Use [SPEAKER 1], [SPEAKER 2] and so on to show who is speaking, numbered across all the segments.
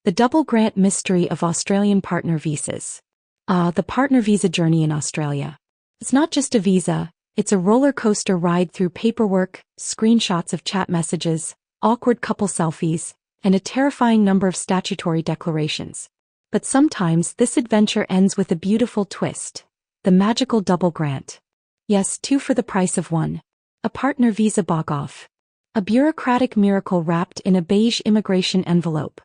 [SPEAKER 1] The double grant mystery of Australian partner visas. The partner visa journey in Australia. It's not just a visa, it's a roller coaster ride through paperwork, screenshots of chat messages, awkward couple selfies, and a terrifying number of statutory declarations. But sometimes this adventure ends with a beautiful twist. The magical double grant. Yes, two for the price of one. A partner visa bog-off. A bureaucratic miracle wrapped in a beige immigration envelope.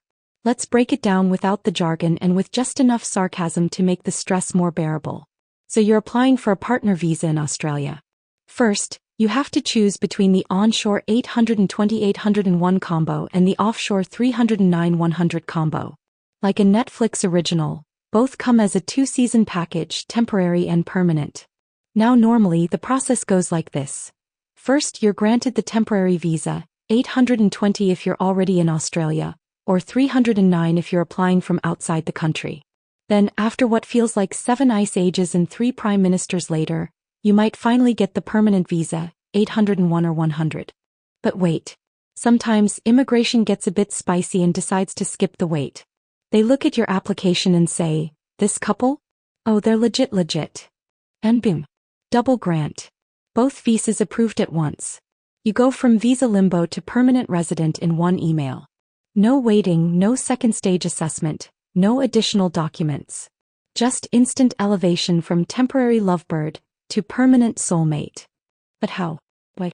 [SPEAKER 1] Let's break it down without the jargon and with just enough sarcasm to make the stress more bearable. So you're applying for a partner visa in Australia. First, you have to choose between the onshore 820-801 combo and the offshore 309-100 combo. Like a Netflix original, both come as a 2-season package, temporary and permanent. Now normally the process goes like this. First, you're granted the temporary visa, 820 if you're already in Australia, or 309 if you're applying from outside the country. Then, after what feels like 7 ice ages and 3 prime ministers later, you might finally get the permanent visa, 801 or 100. But wait. Sometimes immigration gets a bit spicy and decides to skip the wait. They look at your application and say, "This couple? Oh, they're legit. And boom. Double grant. Both visas approved at once. You go from visa limbo to permanent resident in one email. No waiting, no second stage assessment, no additional documents. Just instant elevation from temporary lovebird to permanent soulmate. But how? Why?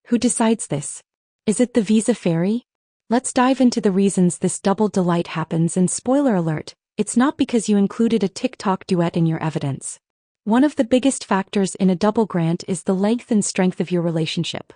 [SPEAKER 1] Who decides this? Is it the visa fairy? Let's dive into the reasons this double delight happens, and spoiler alert, it's not because you included a TikTok duet in your evidence. One of the biggest factors in a double grant is the length and strength of your relationship.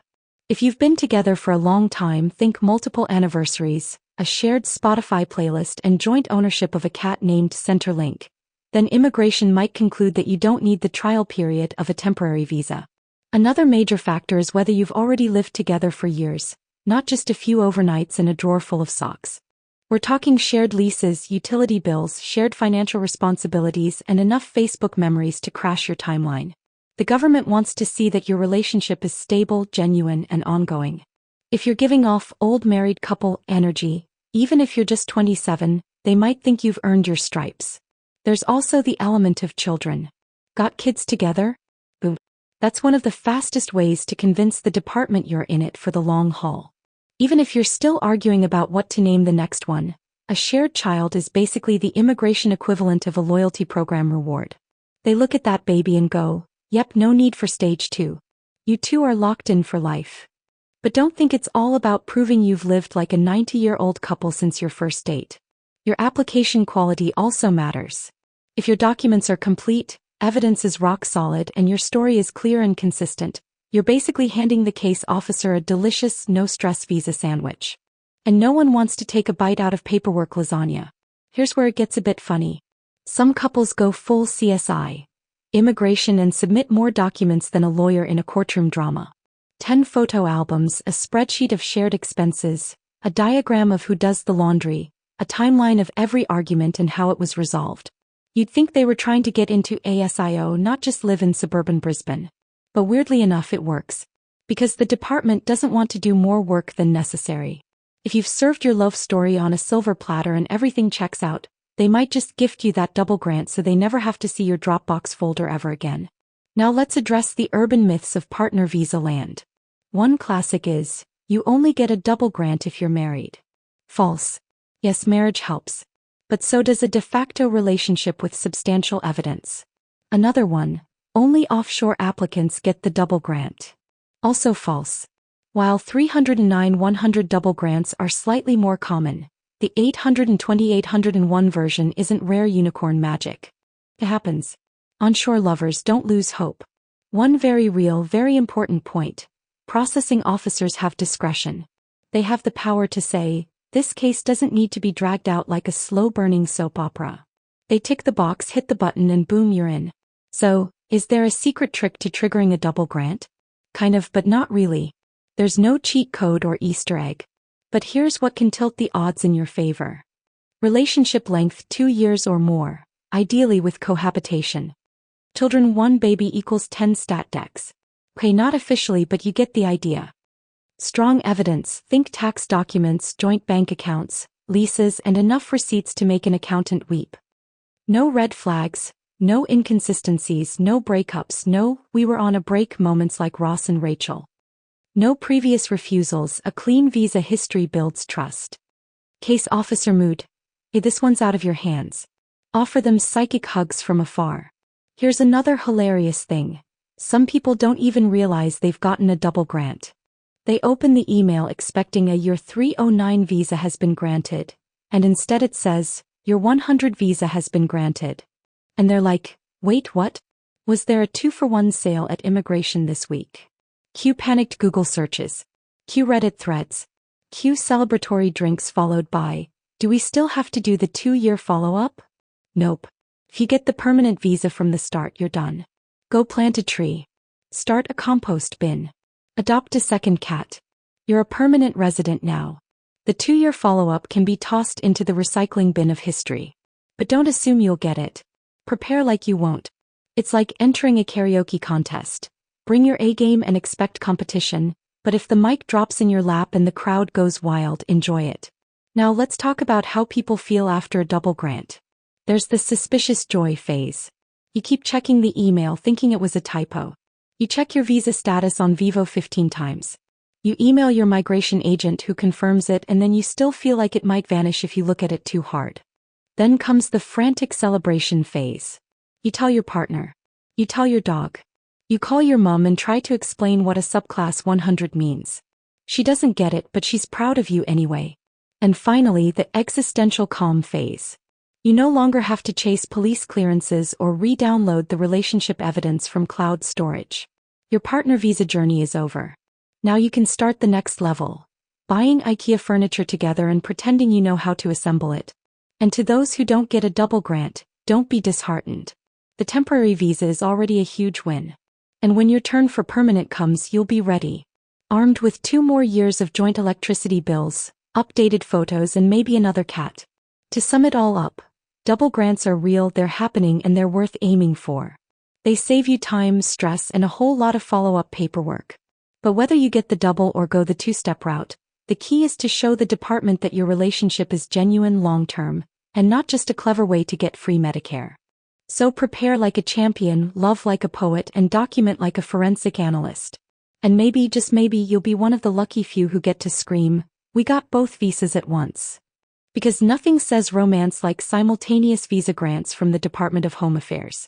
[SPEAKER 1] If you've been together for a long time, think multiple anniversaries, a shared Spotify playlist and joint ownership of a cat named Centerlink, then immigration might conclude that you don't need the trial period of a temporary visa. Another major factor is whether you've already lived together for years, not just a few overnights in a drawer full of socks. We're talking shared leases, utility bills, shared financial responsibilities, and enough Facebook memories to crash your timeline. The government wants to see that your relationship is stable, genuine, and ongoing. If you're giving off old married couple energy, even if you're just 27, they might think you've earned your stripes. There's also the element of children. Got kids together? Boom. That's one of the fastest ways to convince the department you're in it for the long haul. Even if you're still arguing about what to name the next one, a shared child is basically the immigration equivalent of a loyalty program reward. They look at that baby and go, "Yep, no need for stage 2. You two are locked in for life." But don't think it's all about proving you've lived like a 90-year-old couple since your first date. Your application quality also matters. If your documents are complete, evidence is rock solid, and your story is clear and consistent, you're basically handing the case officer a delicious, no-stress visa sandwich. And no one wants to take a bite out of paperwork lasagna. Here's where it gets a bit funny. Some couples go full CSI, immigration, and submit more documents than a lawyer in a courtroom drama. 10 photo albums, a spreadsheet of shared expenses, a diagram of who does the laundry, a timeline of every argument and how it was resolved. You'd think they were trying to get into ASIO, not just live in suburban Brisbane. But weirdly enough, it works. Because the department doesn't want to do more work than necessary. If you've served your love story on a silver platter and everything checks out, they might just gift you that double grant so they never have to see your Dropbox folder ever again. Now let's address the urban myths of partner visa land. One classic is, you only get a double grant if you're married. False. Yes, marriage helps. But so does a de facto relationship with substantial evidence. Another one. Only offshore applicants get the double grant. Also false. While 309-100 double grants are slightly more common, the 820-801 version isn't rare unicorn magic. It happens. Onshore lovers, don't lose hope. One very real, very important point. Processing officers have discretion. They have the power to say, this case doesn't need to be dragged out like a slow-burning soap opera. They tick the box, hit the button, and boom, you're in. So, is there a secret trick to triggering a double grant? Kind of, but not really. There's no cheat code or Easter egg. But here's what can tilt the odds in your favor. Relationship length 2 years or more, ideally with cohabitation. Children 1 baby equals 10 stat decs. Okay, not officially, but you get the idea. Strong evidence, think tax documents, joint bank accounts, leases, and enough receipts to make an accountant weep. No red flags, no inconsistencies, no breakups, no "we were on a break" moments like Ross and Rachel. No previous refusals. A clean visa history builds trust. Case officer mood. Hey, this one's out of your hands. Offer them psychic hugs from afar. Here's another hilarious thing. Some people don't even realize they've gotten a double grant. They open the email expecting a Year 309 visa has been granted, and instead it says, Your 100 visa has been granted. And they're like, wait, what? Was there a 2-for-1 sale at immigration this week? Cue panicked Google searches. Cue Reddit threads. Cue celebratory drinks followed by, do we still have to do the 2-year follow-up? Nope. If you get the permanent visa from the start, you're done. Go plant a tree. Start a compost bin. Adopt a second cat. You're a permanent resident now. The 2-year follow-up can be tossed into the recycling bin of history. But don't assume you'll get it. Prepare like you won't. It's like entering a karaoke contest. Bring your A game and expect competition, but if the mic drops in your lap and the crowd goes wild, enjoy it. Now let's talk about how people feel after a double grant. There's the suspicious joy phase. You keep checking the email thinking it was a typo. You check your visa status on Vivo 15 times. You email your migration agent who confirms it, and then you still feel like it might vanish if you look at it too hard. Then comes the frantic celebration phase. You tell your partner. You tell your dog. You call your mom and try to explain what a subclass 100 means. She doesn't get it, but she's proud of you anyway. And finally, the existential calm phase. You no longer have to chase police clearances or re-download the relationship evidence from cloud storage. Your partner visa journey is over. Now you can start the next level. Buying IKEA furniture together and pretending you know how to assemble it. And to those who don't get a double grant, don't be disheartened. The temporary visa is already a huge win. And when your turn for permanent comes, you'll be ready. Armed with 2 more years of joint electricity bills, updated photos, and maybe another cat. To sum it all up, double grants are real, they're happening, and they're worth aiming for. They save you time, stress, and a whole lot of follow-up paperwork. But whether you get the double or go the 2-step route, the key is to show the department that your relationship is genuine, long-term, and not just a clever way to get free Medicare. So prepare like a champion, love like a poet, and document like a forensic analyst. And maybe, just maybe, you'll be one of the lucky few who get to scream, we got both visas at once. Because nothing says romance like simultaneous visa grants from the Department of Home Affairs.